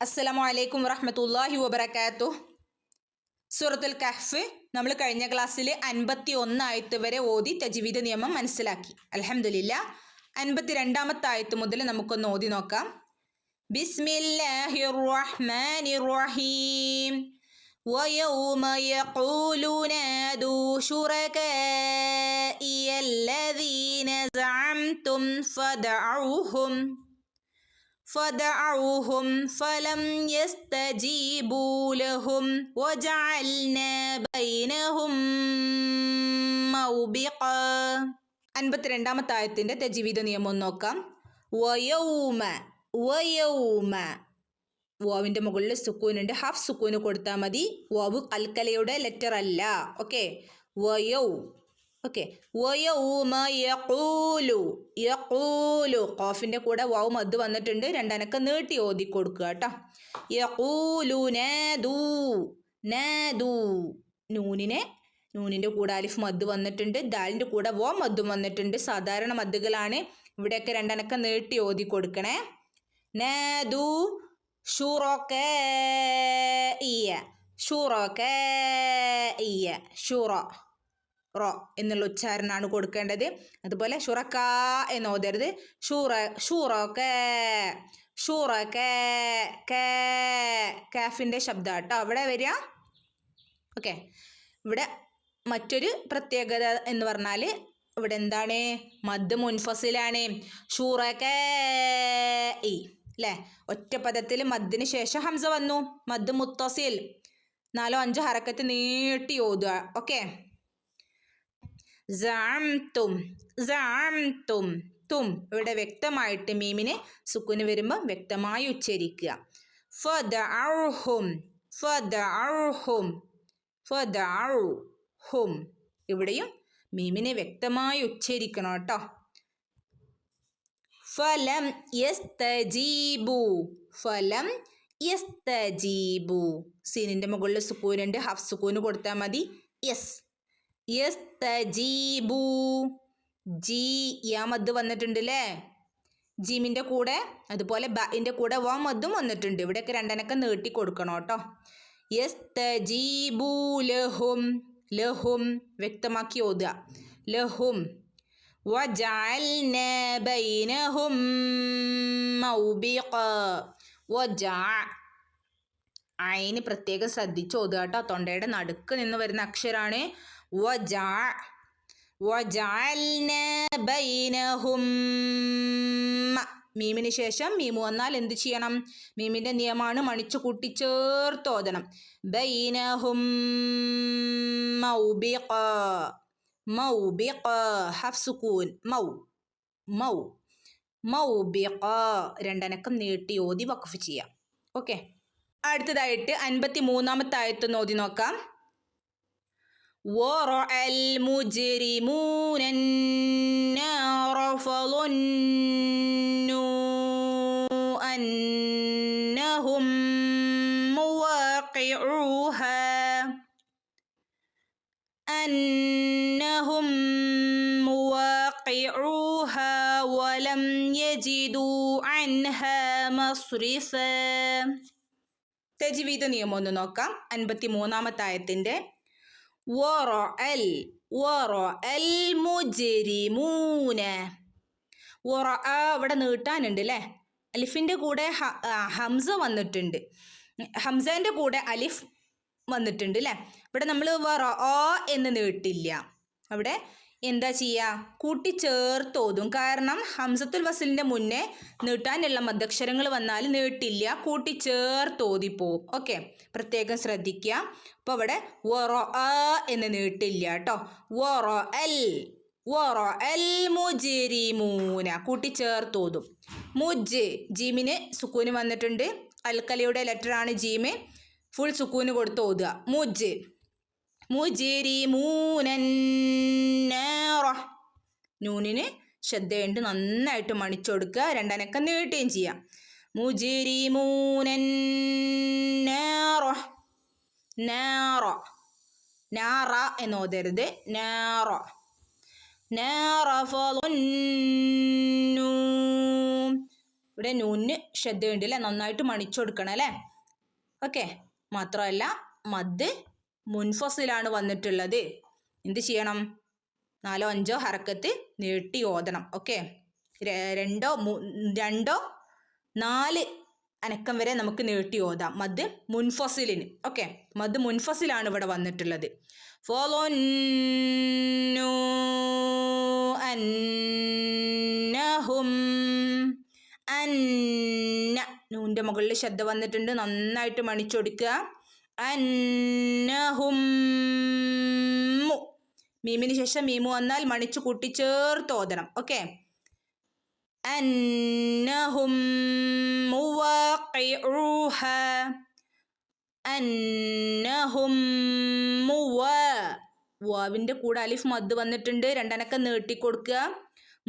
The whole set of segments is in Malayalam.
അസ്സലാമു അലൈക്കും വറഹ്മത്തുള്ളാഹി വബറകാതുഹു. സൂറത്തുൽ കഹ്ഫ് നമ്മൾ കഴിഞ്ഞ ക്ലാസ്സിൽ 51 ആയത്ത് വരെ ഓതി തജ്വീദ് നിയമം മനസ്സിലാക്കി. അൽഹംദുലില്ലാഹ് 52ാമത്തെ ആയത്ത് മുതൽ നമുക്കൊന്ന് ഓതി നോക്കാം. ബിസ്മില്ലാഹിർ റഹ്മാനിർ റഹീം. ويوم يقول نادوا شركائي الذين زعمتم فدعوهم فلم يستجيبوا لهم وجعلنا بينهم موبقا. 52ാമത്തെ ആയത്തിന്റെ തജ്വീദ് നിയമം നോക്കാം. വയൗമ വാവിന്റെ മുകളിൽ സുക്കൂനുണ്ട്, ഹാഫ് സുക്കൂന് കൊടുത്താൽ മതി. വാവ് കൽക്കലയുടെ ലെറ്റർ അല്ല. ഓക്കെ, വയൗമ യഖൂലു ഖാഫിന്റെ കൂടെ വാവ് മദ് വന്നിട്ടുണ്ട്. രണ്ടനക്ക് നീട്ടി ഓതി കൊടുക്കുക കേട്ടോ. യഖൂലു നാദൂ നൂനിന്റെ കൂടെ അലിഫ് മദ് വന്നിട്ടുണ്ട്. ദാലിന്റെ കൂടെ വാ മദ്ദും വന്നിട്ടുണ്ട്. സാധാരണ മദ്ദുകളാണ്. ഇവിടെയൊക്കെ രണ്ടനക്ക് നീട്ടി ഓതി കൊടുക്കണേ. നാദൂ റോ എന്നുള്ള ഉച്ചാരണമാണ് കൊടുക്കേണ്ടത്. അതുപോലെ ഷുറക്ക എന്ന് ഓതരുത്. കാഫിന്റെ ശബ്ദം കേട്ടോ അവിടെ വരിക. ഓക്കെ, ഇവിടെ മറ്റൊരു പ്രത്യേകത എന്ന് പറഞ്ഞാൽ ഇവിടെ എന്താണ്? മദ് മുൻഫസിലാണ്. അല്ലേ, ഒറ്റ പദത്തിൽ മദ്ദിന് ശേഷം ഹംസ വന്നു. മദ് മുത്തസിൽ 4-5 ഹറക്കത്ത് നീട്ടി ഓതുക. ഓക്കെ, തും ഇവിടെ വ്യക്തമായിട്ട് മീമിന് സുക്കൂന് വരുമ്പോൾ വ്യക്തമായി ഉച്ചരിക്കുക. ഫദഉഹും ഇവിടെയും മീമിനെ വ്യക്തമായി ഉച്ചരിക്കണം കേട്ടോ. ഫലം യസ്തജീബു സീനിന്റെ മുകളിൽ സുക്കൂനുണ്ട്, ഹാഫ് സുക്കൂന് കൊടുത്താൽ മതി. യസ്തജീബു യാ മദ് വന്നിട്ടുണ്ട് അല്ലേ ജീമിന്റെ കൂടെ. അതുപോലെ ബഇന്റെ കൂടെ വാ മദ്ദും വന്നിട്ടുണ്ട്. ഇവിടെയൊക്കെ രണ്ടനൊക്കെ നീട്ടി കൊടുക്കണം കേട്ടോ. യസ്തജീബു ലഹും വ്യക്തമാക്കി ഓതുക. ലഹും وجعلنا بينهم موبقا. അയിന് പ്രത്യേകം ശ്രദ്ധിച്ച് ഓതുക കേട്ടോ. തൊണ്ടയുടെ നടുക്ക് നിന്ന് വരുന്ന അക്ഷരാണ്. وجعلنا بينهم മീമിന് ശേഷം മീമു വന്നാൽ എന്ത് ചെയ്യണം? മീമിന്റെ നിയമമാണ് മണിച്ചു കൂട്ടി ചേർത്ത് ഓതണം. ബൈനഹും മൗബിഖ ഹഫ് സുക്കൂൻ മൗബിഖ രണ്ടനക്കം നീട്ടി ഓതി വഖഫ് ചെയ്യാം. ഓക്കെ, അടുത്തതായിട്ട് 53ാമത്തെ ആയത്ത് ഓതി നോക്കാം. വറഅൽ മുജ്രിമൂന النار فظنوا أنهم مواقعوها ولم يجدوا عنها مصرفا. തജ്വീദ് നിയമം ഒന്ന് നോക്കാം. 53ാമത്തെ ആയത്തിന്റെ വറഅൽ മുജ്രിമൂന. ഇവിടെ നീട്ടാനുണ്ട് അല്ലേ. അലിഫിന്റെ കൂടെ ഹംസ വന്നിട്ടുണ്ട്. ഹംസന്റെ കൂടെ അലിഫ് വന്നിട്ടുണ്ട് അല്ലേ. ഇവിടെ നമ്മൾ എന്ന് നീട്ടില്ല. അവിടെ എന്താ ചെയ്യുക? കൂട്ടിച്ചേർത്ത് ഓതും. കാരണം ഹംസത്തുൽ വസ്ലിന്റെ മുന്നേ നീട്ടാനുള്ള മദ്ദക്ഷരങ്ങൾ വന്നാൽ നീട്ടില്ല, കൂട്ടിച്ചേർത്ത് ഓതിപ്പോവും. ഓക്കെ, പ്രത്യേകം ശ്രദ്ധിക്കുക. അപ്പോൾ ഇവിടെ എന്ന് നീട്ടില്ല കേട്ടോ. വറഅൽ മുജ്രിമൂന കൂട്ടിച്ചേർത്ത് ഓതും. ജീമിന് സുക്കൂന് വന്നിട്ടുണ്ട്. അൽക്കലയുടെ ലെറ്ററാണ് ജീമ്. ഫുൾ സുക്കൂന് കൊടുത്ത് ഓതുക. നൂനിന് ശ്രദ്ധയുണ്ട്, നന്നായിട്ട് മണിച്ചൊടുക്കുക. രണ്ടനക്ക നീട്ടുകയും ചെയ്യാം. നാറ എന്ന് ഓതരുത്. ഇവിടെ നൂന് ശ്രദ്ധയുണ്ട് അല്ലേ, നന്നായിട്ട് മണിച്ചു കൊടുക്കണം അല്ലേ. ഓക്കെ, മാത്രമല്ല മദ് മുൻഫസിലാണ് വന്നിട്ടുള്ളത്. എന്ത് ചെയ്യണം? 4-5 ഹറക്കത്ത് നീട്ടി ഓതണം. ഓക്കെ, 2-4 അനക്കം വരെ നമുക്ക് നീട്ടി ഓതാം മദ് മുൻഫസിലിന്. ഓക്കെ, മദ് മുൻഫസിലാണ് ഇവിടെ വന്നിട്ടുള്ളത്. ഫളന്നു അന്നഹും, അന്ന നൂൻ്റെ മുകളിൽ ശബ്ദ വന്നിട്ടുണ്ട്, നന്നായിട്ട് മണിച്ചൊടുക്കുക. അന്നഹും, മീമിന് ശേഷം മീമു വന്നാൽ മണിച്ചു കൂട്ടിച്ചേർത്ത് ഓതണം. ഓക്കെ, അന്നഹും മുവാഖിഊഹ, അന്നഹും വാവിൻ്റെ കൂടെ അലിഫ് മദ് വന്നിട്ടുണ്ട്, 2 അനക്കം നീട്ടിക്കൊടുക്കുക.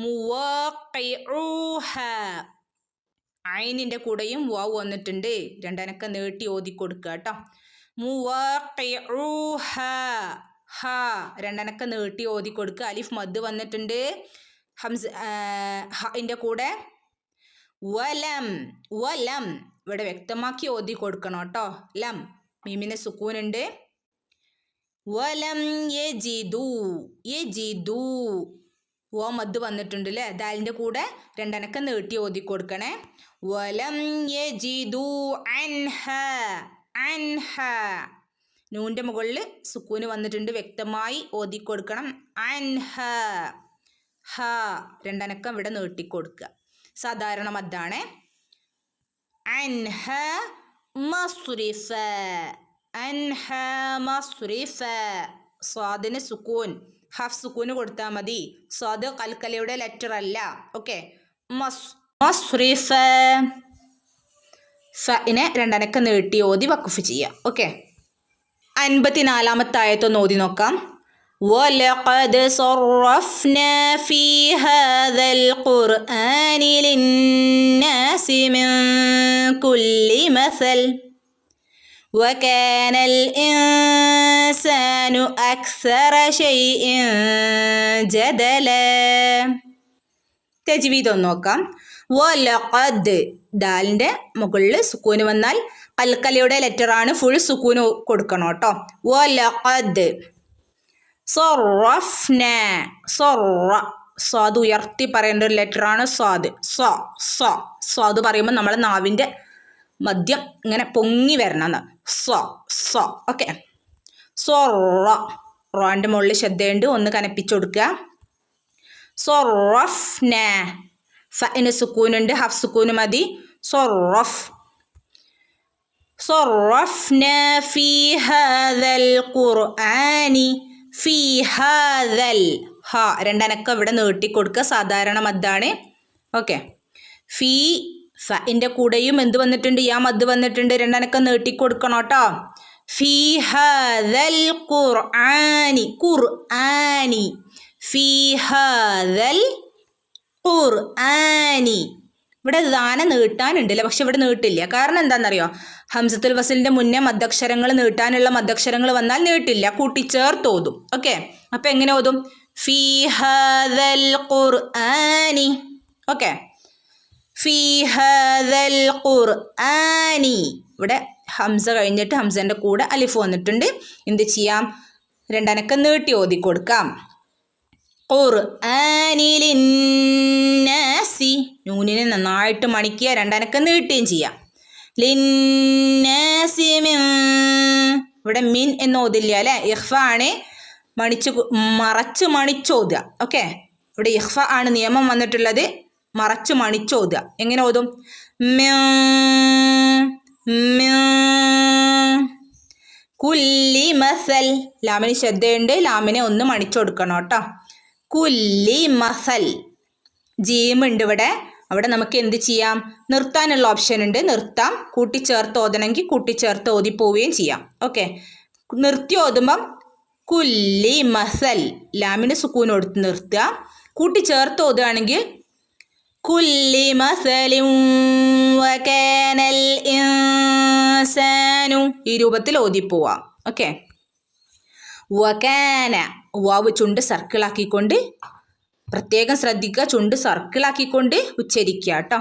മുവാഖിഊഹ, ഐനിൻ്റെ കൂടെയും വാവ് വന്നിട്ടുണ്ട്, 2 അനക്കം നീട്ടി ഓതിക്കൊടുക്കുക കേട്ടോ. മുവാഖിഊഹ, ഹ 2 അനക്കം നീട്ടി ഓതിക്കൊടുക്കുക. അലിഫ് മദ് വന്നിട്ടുണ്ട്, ഹംസ ഹിൻ്റെ കൂടെ വലം, വലം ഇവിടെ വ്യക്തമാക്കി ഓതി കൊടുക്കണം കേട്ടോ. ലം, മീമിന് സുക്കൂനുണ്ട്. വലം യജിദു, യജിദു വ മദ് വന്നിട്ടുണ്ട് അല്ലേ, ദാലിൻ്റെ കൂടെ 2 അനക്കം നീട്ടി ഓതി കൊടുക്കണേ. വലം യജിദു അൻഹ, അൻഹ നൂൻ്റെ മുകളിൽ സുക്കൂന് വന്നിട്ടുണ്ട്, വ്യക്തമായി ഓതി കൊടുക്കണം. അൻഹ, ഹ 2 അനക്കം ഇവിടെ നീട്ടിക്കൊടുക്കുക. സാധാരണ മദ്ദാണ്. അൻഹ മസ്രിഫ, അൻഹ മസ്രിഫ, സ്വാദിന് സുക്കൂൻ, ഹഫ് സുക്കൂന് കൊടുത്താൽ മതി. സ്വാദ് കൽക്കലയുടെ ലെറ്റർ അല്ല. ഓക്കെ, മസ്രിഫ, ഫഇനെ 2 അനക്കം നീട്ടി ഓതി വഖഫ് ചെയ്യുക. ഓക്കെ, 54-ാമത്തെ ആയത്തൊന്ന് ഓതി നോക്കാം. وَلَقَدْ صَرَّفْنَا فِي هَذَا الْقُرْآنِ لِلنَّاسِ مِنْ كُلِّ مَثَلٍ وَكَانَ الْإِنسَانُ أَكْثَرَ شَيْءٍ جَدَلًا. തജ്വീദ് ഒന്ന് നോക്കാം. വലഖദ്, ദാലിൻ്റെ മുകളിൽ സുക്കൂന് വന്നാൽ കൽക്കലയുടെ ലെറ്ററാണ്, ഫുൾ സുക്കൂന് കൊടുക്കണം കേട്ടോ. വലഖദ് സറഫ്ന, സറ സ്വാദ് ഉയർത്തി പറയേണ്ട ഒരു ലെറ്ററാണ് സ്വാദ്. സ്വാദ് പറയുമ്പോൾ നമ്മളെ നാവിൻ്റെ മദ്യം ഇങ്ങനെ പൊങ്ങി വരണം. ഓക്കെ, റോൻ്റെ മുകളിൽ ശ്രദ്ധയുണ്ട്, ഒന്ന് കനപ്പിച്ചു കൊടുക്കുക. സറഫ്ന, ഫഇന് സുക്കൂനുണ്ട്, ഹഫ് സുക്കൂന് മതി. صرفنا في هذا القرآن في هذا ഹ 2 അനക്കം ഇവിടെ നീട്ടിക്കൊടുക്കുക. സാധാരണ മദ്ദാണ്. ഓക്കെ, ഫീ ഫഇൻ്റെ കൂടെയും എന്ത് വന്നിട്ടുണ്ട്? യാ മദ് വന്നിട്ടുണ്ട്, 2 അനക്കം നീട്ടിക്കൊടുക്കണം കേട്ടോ. ഫീ ഹാദൽ ഖുർആനി, ഖുർആനി, ഫീ ഹാദൽ ഖുർആനി. ഇവിടെ ദാന നീട്ടാനുണ്ടല്ലേ, പക്ഷെ ഇവിടെ നീട്ടില്ല. കാരണം എന്താണെന്നറിയോ? ഹംസത്തുൽ വസലിൻ്റെ മുന്നേ മദ്ദക്ഷരങ്ങൾ നീട്ടാനുള്ള മദ്ദക്ഷരങ്ങൾ വന്നാൽ നീട്ടില്ല, കൂട്ടിച്ചേർത്ത് ഓതും. ഓക്കെ, അപ്പം എങ്ങനെ ഓതും? ഫീ ഹാദൽ ഖുർആനി. ഓക്കെ, ഫീ ഹാദൽ ഖുർആനി. ഇവിടെ ഹംസ കഴിഞ്ഞിട്ട് ഹംസൻ്റെ കൂടെ അലിഫ് വന്നിട്ടുണ്ട്. എന്ത് ചെയ്യാം? 2 അനക്കം നീട്ടി ഓതി കൊടുക്കാം. ഖുർആനിലിന്നാസി, നൂനിനെ നന്നായിട്ട് മണിക്കുക, 2 അനക്കം നീട്ടുകയും ചെയ്യാം. ലിന്നാസി മിൻ, ഇവിടെ മിൻ എന്ന് ഓതില്ല അല്ലേ, ഇഖ്ഫ ആണ്, മറച്ച് മണിച്ചോതുക. ഓക്കെ, ഇവിടെ ഇഖ്ഫ ആണ് നിയമം വന്നിട്ടുള്ളത്, മറച്ച് മണിച്ചോതുക. എങ്ങനെ ഓതും? കുല്ലി മസൽ, ലാമിന് ശ്രദ്ധയുണ്ട്, ലാമിനെ ഒന്ന് മണിച്ചൊടുക്കണം കേട്ടോ. കുല്ലി മസൽ, ജീമുണ്ട് ഇവിടെ, അവിടെ നമുക്ക് എന്ത് ചെയ്യാം? നിർത്താനുള്ള ഓപ്ഷൻ ഉണ്ട്, നിർത്താം. കൂട്ടിച്ചേർത്ത് ഓതണമെങ്കിൽ കൂട്ടിച്ചേർത്ത് ഓതിപ്പോവുകയും ചെയ്യാം. ഓക്കെ, നിർത്തി ഓതുമ്പം കുല്ലി മസൽ, ലാമിന് സുക്കൂൻ കൊടുത്ത് നിർത്തുക. കൂട്ടിച്ചേർത്ത് ഓതുകയാണെങ്കിൽ കുല്ലി മസലിൻ വകാനൽ ഇൻസാനു, ഈ രൂപത്തിൽ ഓതിപ്പോവാം. ഓക്കെ, വകാന, വാവ് ചുണ്ട് സർക്കിളാക്കിക്കൊണ്ട്, പ്രത്യേകം ശ്രദ്ധിക്കുക, ചുണ്ട് സർക്കിളാക്കിക്കൊണ്ട് ഉച്ചരിക്കുക കേട്ടോ.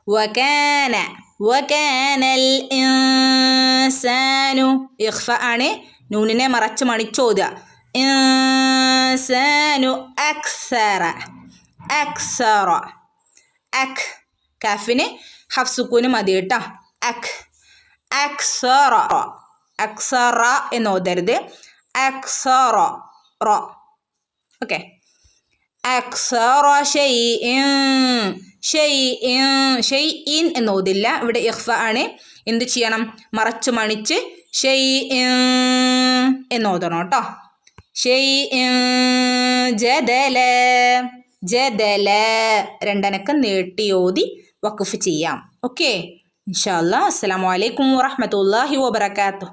വകാന വകാനൽ ഇൻസാനു ഇഖ്ഫ ആണ് നൂനിനെ മറച്ച് മണിച്ചോതുക ഇൻസാനു അക്സറ അക്സറ അക് കാഫിന് ഹഫ് സുക്കൂന് മതി കേട്ടോ അക് അക്സറ അക്സറ എന്ന് ഓതരുത് അക്സറ റ ഓക്കെ അക്സറ ഷൈഇൻ എന്ന് ഓതില്ല ഇവിടെ ഇഖ്ഫ ആണ് എന്ത് ചെയ്യണം മറച്ച് മണിച്ച് എന്ന് ഓതണം കേട്ടോ ജദല ജദല രണ്ടനക്കം നീട്ടി ഓതി വഖഫ് ചെയ്യാം ഓക്കെ ഇൻഷാ അല്ലാഹ് അസ്സലാമു അലൈക്കും വറഹ്മത്തുള്ളാഹി വബറകാതുഹു